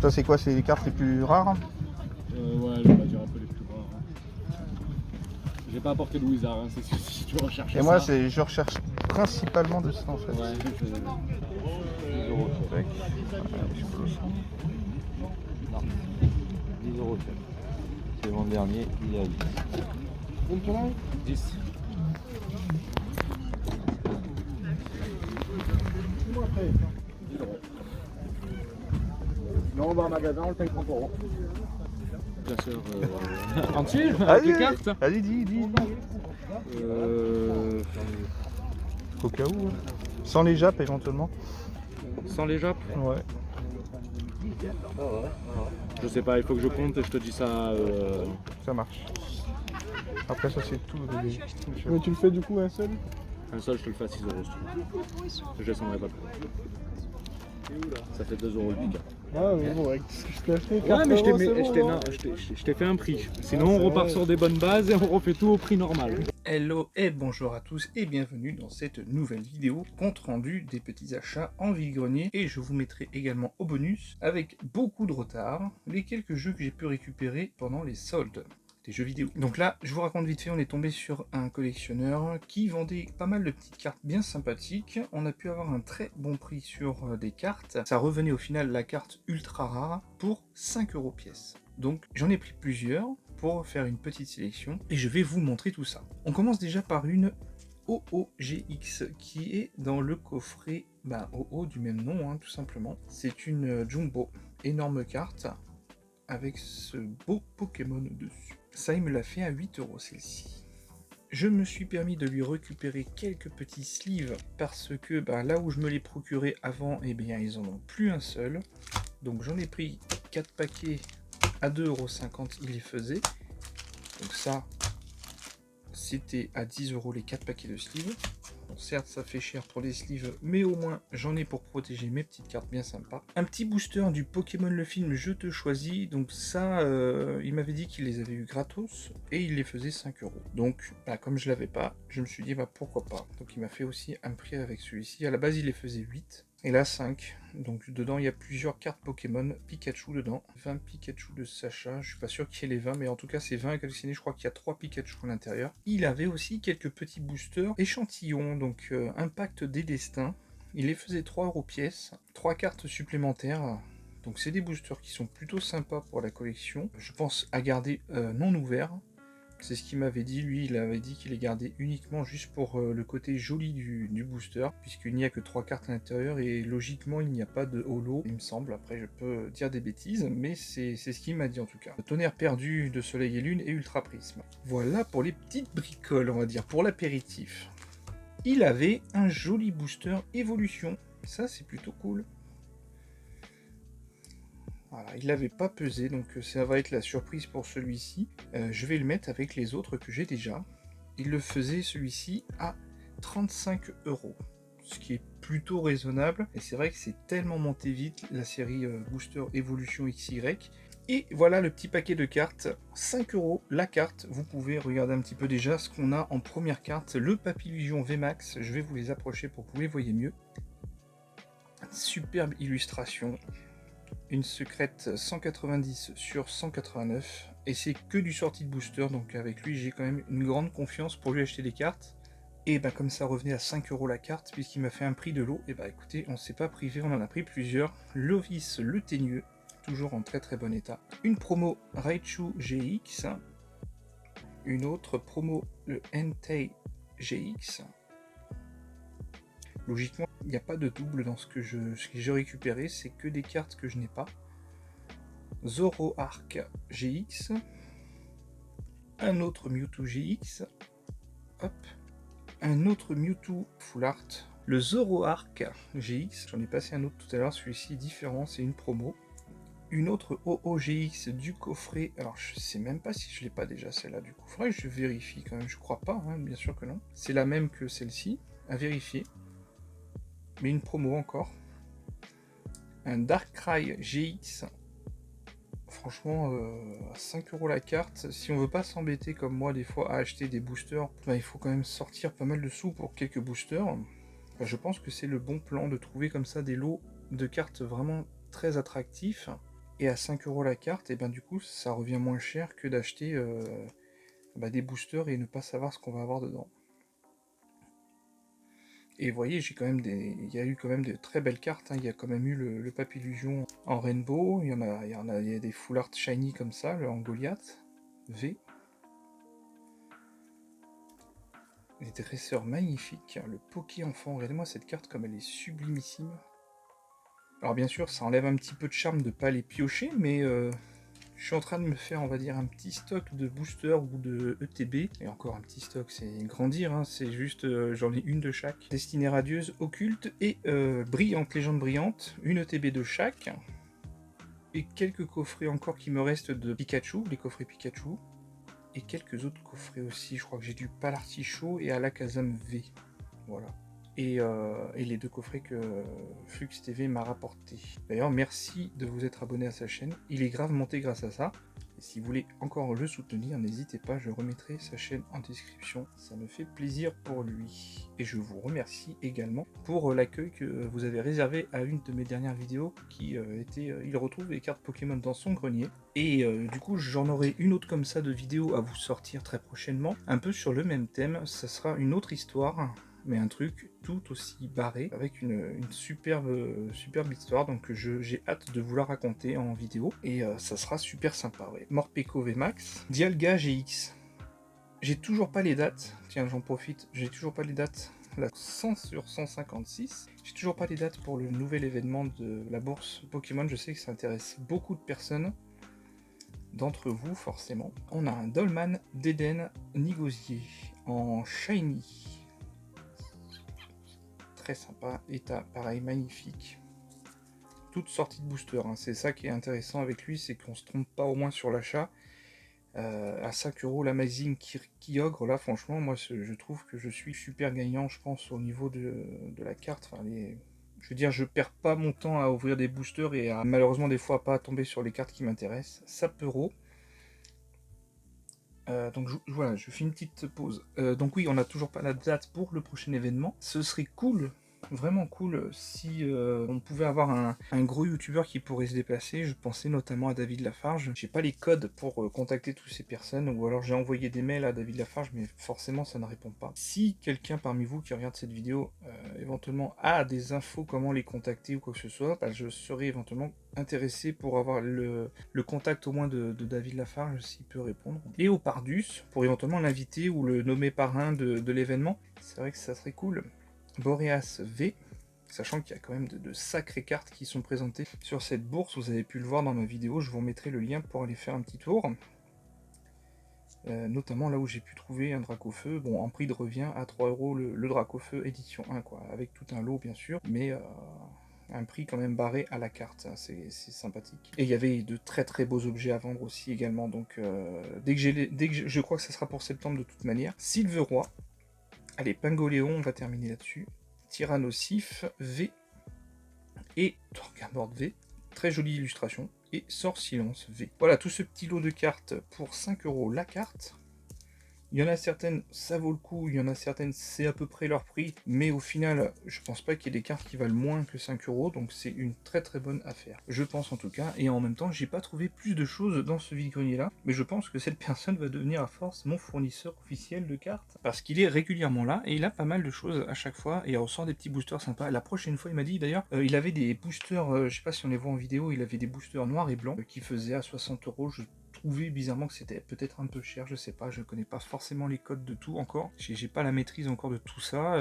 Ça c'est quoi? C'est les cartes les plus rares? Ouais, on va dire un peu les plus rares. J'ai pas apporté de Wizard, hein, c'est si tu recherches ça. Et moi je recherche principalement de ça en fait. Ouais, 10 euros Tac. Voilà, j'explose. Non, 10 euros. C'est mon dernier, il est à 10. 10. Non, on va en magasin, on le paye 30 euros. Bien sûr. Entier avec les cartes. Allez, dis. Au cas où. Sans les jappes éventuellement. Sans les jappes. Ouais. Je sais pas, il faut que je compte et je te dis ça. Ça marche. Après ça c'est tout. Mais tu le fais du coup un seul? Un seul, je te le fais à 6 euros si tu veux. Je descendrai pas plus. Ça fait 2 euros le pic. Ah mais bon, avec ce que je t'ai acheté, Ouais, mais bon, je t'ai fait un prix. Sinon, on repart sur des bonnes bases et on refait tout au prix normal. Hello et bonjour à tous et bienvenue dans cette nouvelle vidéo compte rendu des petits achats en vide-grenier, et je vous mettrai également au bonus avec beaucoup de retard les quelques jeux que j'ai pu récupérer pendant les soldes des jeux vidéo. Donc là, je vous raconte vite fait, on est tombé sur un collectionneur qui vendait pas mal de petites cartes bien sympathiques. On a pu avoir un très bon prix sur des cartes. Ça revenait au final la carte ultra rare pour 5 € pièce. Donc j'en ai pris plusieurs pour faire une petite sélection et je vais vous montrer tout ça. On commence déjà par une OOGX qui est dans le coffret OO du même nom, tout simplement. C'est une Jumbo, énorme carte avec ce beau Pokémon dessus. Ça, il me l'a fait à 8 € celle-ci. Je me suis permis de lui récupérer quelques petits sleeves parce que là où je me les procurais avant, ils en ont plus un seul. Donc j'en ai pris 4 paquets à 2,50 €, il les faisait. Donc ça, c'était à 10 € les 4 paquets de sleeves. Bon, certes, ça fait cher pour les sleeves, mais au moins j'en ai pour protéger mes petites cartes bien sympas. Un petit booster du Pokémon le film Je te choisis. Donc ça, il m'avait dit qu'il les avait eu gratos et il les faisait 5 €. Donc comme je l'avais pas, je me suis dit pourquoi pas. Donc il m'a fait aussi un prix avec celui-ci. À la base, il les faisait 8. Et là 5, donc dedans il y a plusieurs cartes Pokémon Pikachu dedans, 20 Pikachu de Sacha, je suis pas sûr qu'il y ait les 20, mais en tout cas c'est 20 à collectionner, je crois qu'il y a 3 Pikachu à l'intérieur. Il avait aussi quelques petits boosters échantillons, donc Impact des Destins, il les faisait 3 € pièce, 3 cartes supplémentaires, donc c'est des boosters qui sont plutôt sympas pour la collection, je pense à garder non ouverts. C'est ce qu'il m'avait dit, lui il avait dit qu'il les gardait uniquement juste pour le côté joli du booster, puisqu'il n'y a que 3 cartes à l'intérieur et logiquement il n'y a pas de holo, il me semble, après je peux dire des bêtises, mais c'est ce qu'il m'a dit en tout cas. Tonnerre perdu de Soleil et Lune et Ultra Prisme. Voilà pour les petites bricoles, on va dire, pour l'apéritif. Il avait un joli booster évolution, ça c'est plutôt cool. Voilà, il l'avait pas pesé, donc ça va être la surprise pour celui-ci. Je vais le mettre avec les autres que j'ai déjà. Il le faisait celui-ci à 35 €, ce qui est plutôt raisonnable. Et c'est vrai que c'est tellement monté vite la série Booster Evolution XY. Et voilà le petit paquet de cartes, 5 € la carte. Vous pouvez regarder un petit peu déjà ce qu'on a en première carte, le Papillusion VMAX. Je vais vous les approcher pour que vous les voyez mieux. Superbe illustration. Une secrète 190 sur 189 et c'est que du sorti de booster, donc avec lui j'ai quand même une grande confiance pour lui acheter des cartes. Et comme ça revenait à 5 € la carte puisqu'il m'a fait un prix de lot, et écoutez, on s'est pas privé, on en a pris plusieurs. Lovis le Teigneux, toujours en très très bon état. Une promo Raichu GX, une autre promo le Entei GX. Logiquement, il n'y a pas de double dans ce que j'ai récupéré, c'est que des cartes que je n'ai pas. Zoroark GX, un autre Mewtwo GX, hop, un autre Mewtwo Full Art, le Zoroark GX, j'en ai passé un autre tout à l'heure, celui-ci est différent, c'est une promo. Une autre OOGX du coffret, alors je sais même pas si je l'ai pas déjà celle-là du coup, faudrait que je vérifie quand même, je crois pas, bien sûr que non. C'est la même que celle-ci, à vérifier. Mais une promo encore. Un Darkrai GX. Franchement, à 5 € la carte. Si on veut pas s'embêter comme moi des fois à acheter des boosters, il faut quand même sortir pas mal de sous pour quelques boosters. Je pense que c'est le bon plan de trouver comme ça des lots de cartes vraiment très attractifs. Et à 5 € la carte, et ben du coup ça revient moins cher que d'acheter des boosters et ne pas savoir ce qu'on va avoir dedans. Et vous voyez, j'ai quand même il y a eu quand même de très belles cartes, hein. Il y a quand même eu le Papillusion en Rainbow, il y a des Full Art Shiny comme ça, le en Goliath V. Des dresseurs magnifiques, le Poké Enfant, regardez-moi cette carte comme elle est sublimissime. Alors bien sûr, ça enlève un petit peu de charme de ne pas les piocher, mais je suis en train de me faire, on va dire, un petit stock de boosters ou de ETB. Et encore un petit stock, c'est grandir, hein, c'est juste, j'en ai une de chaque. Destinée radieuse, occulte et brillante, légende brillante, une ETB de chaque. Et quelques coffrets encore qui me restent de Pikachu, les coffrets Pikachu. Et quelques autres coffrets aussi, je crois que j'ai du Palartichaut et Alakazam V. Voilà. Et les 2 coffrets que Flux TV m'a rapporté. D'ailleurs, merci de vous être abonné à sa chaîne. Il est grave monté grâce à ça. Et si vous voulez encore le soutenir, n'hésitez pas, je remettrai sa chaîne en description. Ça me fait plaisir pour lui. Et je vous remercie également pour l'accueil que vous avez réservé à une de mes dernières vidéos qui était il retrouve les cartes Pokémon dans son grenier. Et du coup, j'en aurai une autre comme ça de vidéo à vous sortir très prochainement. Un peu sur le même thème. Ça sera une autre histoire, mais un truc tout aussi barré, avec une superbe histoire, donc j'ai hâte de vous la raconter en vidéo, et ça sera super sympa, ouais. Morpeko VMAX, Dialga GX, j'ai toujours pas les dates, tiens j'en profite, j'ai toujours pas les dates, la 100 sur 156, j'ai toujours pas les dates pour le nouvel événement de la bourse Pokémon, je sais que ça intéresse beaucoup de personnes, d'entre vous forcément. On a un Dolman d'Eden Nigosier en Shiny, très sympa, état pareil magnifique, toute sortie de booster, hein. C'est ça qui est intéressant avec lui, c'est qu'on se trompe pas au moins sur l'achat. À 5 € l'Amazing Kyogre, là franchement moi je trouve que je suis super gagnant, je pense, au niveau de la carte. Enfin, je veux dire, je perds pas mon temps à ouvrir des boosters et à malheureusement des fois pas tomber sur les cartes qui m'intéressent. Sapero. Donc voilà, je fais une petite pause. Donc oui, on n'a toujours pas la date pour le prochain événement. Ce serait cool, vraiment cool, si on pouvait avoir un gros youtubeur qui pourrait se déplacer. Je pensais notamment à David Lafarge. J'ai pas les codes pour contacter toutes ces personnes, ou alors j'ai envoyé des mails à David Lafarge, mais forcément ça ne répond pas. Si quelqu'un parmi vous qui regarde cette vidéo éventuellement a des infos comment les contacter ou quoi que ce soit, bah, je serais éventuellement intéressé pour avoir le contact au moins de David Lafarge s'il peut répondre. Et au Pardus, pour éventuellement l'inviter ou le nommer parrain de l'événement. C'est vrai que ça serait cool. Boreas V, sachant qu'il y a quand même de sacrées cartes qui sont présentées sur cette bourse, vous avez pu le voir dans ma vidéo, je vous remettrai le lien pour aller faire un petit tour. Notamment là où j'ai pu trouver un Dracofeu, bon en prix de revient à 3 € le Dracofeu édition 1 quoi, avec tout un lot bien sûr, mais un prix quand même barré à la carte, hein, c'est sympathique. Et il y avait de très très beaux objets à vendre aussi également, donc dès que je crois que ça sera pour septembre de toute manière. Silveroi, allez Pingoléon, on va terminer là-dessus. Tyrannosif V et Torgamord V, très jolie illustration, et Sort Silence V. Voilà tout ce petit lot de cartes pour 5 € la carte. Il y en a certaines, ça vaut le coup, il y en a certaines, c'est à peu près leur prix, mais au final, je pense pas qu'il y ait des cartes qui valent moins que 5 €, donc c'est une très très bonne affaire. Je pense en tout cas, et en même temps, j'ai pas trouvé plus de choses dans ce vide-grenier là, mais je pense que cette personne va devenir à force mon fournisseur officiel de cartes, parce qu'il est régulièrement là, et il a pas mal de choses à chaque fois, et on sort des petits boosters sympas. La prochaine fois, il m'a dit d'ailleurs, il avait des boosters, je sais pas si on les voit en vidéo, il avait des boosters noirs et blancs, qui faisaient à 60 €, je trouvais bizarrement que c'était peut-être un peu cher, je sais pas, je connais pas forcément les codes de tout encore, j'ai pas la maîtrise encore de tout ça,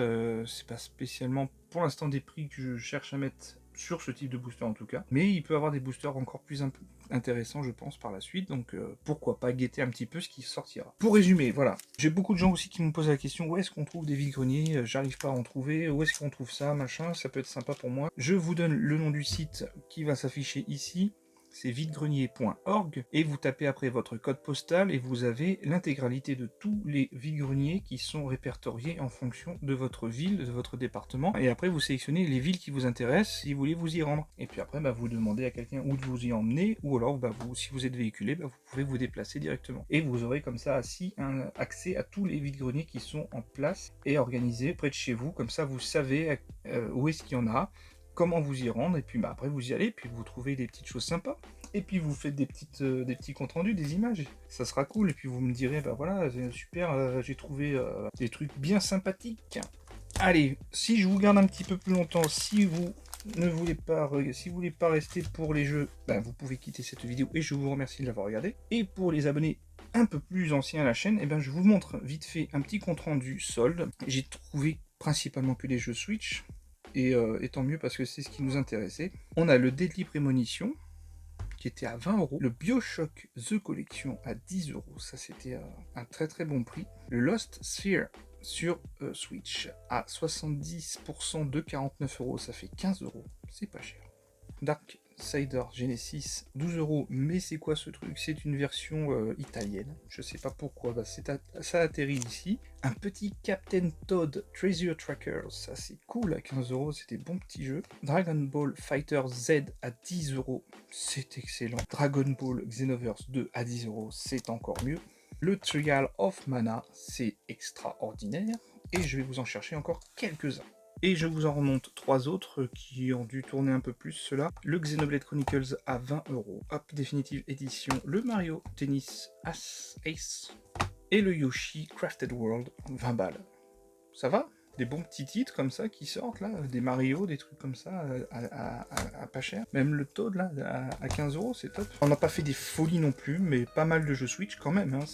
c'est pas spécialement pour l'instant des prix que je cherche à mettre sur ce type de booster en tout cas, mais il peut avoir des boosters encore plus intéressants je pense par la suite, donc pourquoi pas guetter un petit peu ce qui sortira. Pour résumer, voilà, j'ai beaucoup de gens aussi qui me posent la question, où est-ce qu'on trouve des vide-greniers, j'arrive pas à en trouver, où est-ce qu'on trouve ça, machin, ça peut être sympa pour moi. Je vous donne le nom du site qui va s'afficher ici, c'est videgrenier.org, et vous tapez après votre code postal et vous avez l'intégralité de tous les vide-greniers qui sont répertoriés en fonction de votre ville, de votre département, et après vous sélectionnez les villes qui vous intéressent si vous voulez vous y rendre, et puis après vous demandez à quelqu'un où de vous y emmener, ou alors si vous êtes véhiculé, vous pouvez vous déplacer directement, et vous aurez comme ça accès à tous les vide-greniers qui sont en place et organisés près de chez vous, comme ça vous savez où est-ce qu'il y en a, comment vous y rendre, et puis après vous y allez, puis vous trouvez des petites choses sympas. Et puis vous faites des petits comptes rendus, des images, ça sera cool. Et puis vous me direz, bah voilà, c'est super, j'ai trouvé des trucs bien sympathiques. Allez, si je vous garde un petit peu plus longtemps, si vous voulez pas rester pour les jeux, ben vous pouvez quitter cette vidéo et je vous remercie de l'avoir regardé. Et pour les abonnés un peu plus anciens à la chaîne, ben je vous montre vite fait un petit compte rendu solde. J'ai trouvé principalement que les jeux Switch, et tant mieux parce que c'est ce qui nous intéressait. On a le Deadly Premonition, qui était à 20 €, le BioShock The Collection à 10 €, ça c'était un très bon prix. Le Lost Sphere sur Switch à 70% de 49 €, ça fait 15 €, c'est pas cher. Darksiders Genesis, 12 €, mais c'est quoi ce truc? C'est une version italienne, je sais pas pourquoi, bah, ça atterrit ici. Un petit Captain Toad Treasure Tracker, ça c'est cool à 15 €, c'est des bons petits jeux. Dragon Ball Fighter Z à 10 €, c'est excellent. Dragon Ball Xenoverse 2 à 10 €, c'est encore mieux. Le Trial of Mana, c'est extraordinaire, et je vais vous en chercher encore quelques-uns. Et je vous en remonte 3 autres qui ont dû tourner un peu plus, ceux-là. Le Xenoblade Chronicles à 20 €, Hop Definitive Edition, le Mario Tennis Ace, et le Yoshi Crafted World, 20 balles. Ça va? Des bons petits titres comme ça qui sortent là, des Mario, des trucs comme ça à pas cher. Même le Toad là à 15 €, c'est top. On n'a pas fait des folies non plus, mais pas mal de jeux Switch quand même. Hein.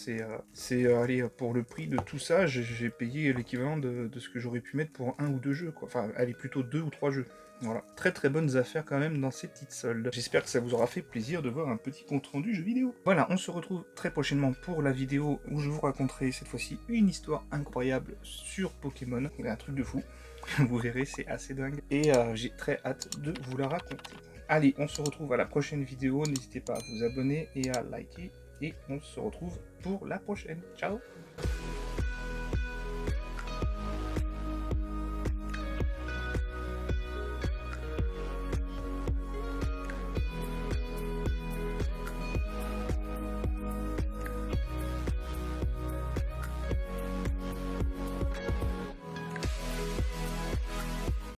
Allez, pour le prix de tout ça, j'ai payé l'équivalent de ce que j'aurais pu mettre pour 1 ou 2 jeux, quoi. Enfin, allez, plutôt 2 ou 3 jeux. Voilà, très bonnes affaires quand même dans ces petites soldes. J'espère que ça vous aura fait plaisir de voir un petit compte rendu jeu vidéo. Voilà, on se retrouve très prochainement pour la vidéo où je vous raconterai cette fois-ci une histoire incroyable sur Pokémon. Il y a un truc de fou, vous verrez, c'est assez dingue. Et j'ai très hâte de vous la raconter. Allez, on se retrouve à la prochaine vidéo, n'hésitez pas à vous abonner et à liker. Et on se retrouve pour la prochaine. Ciao!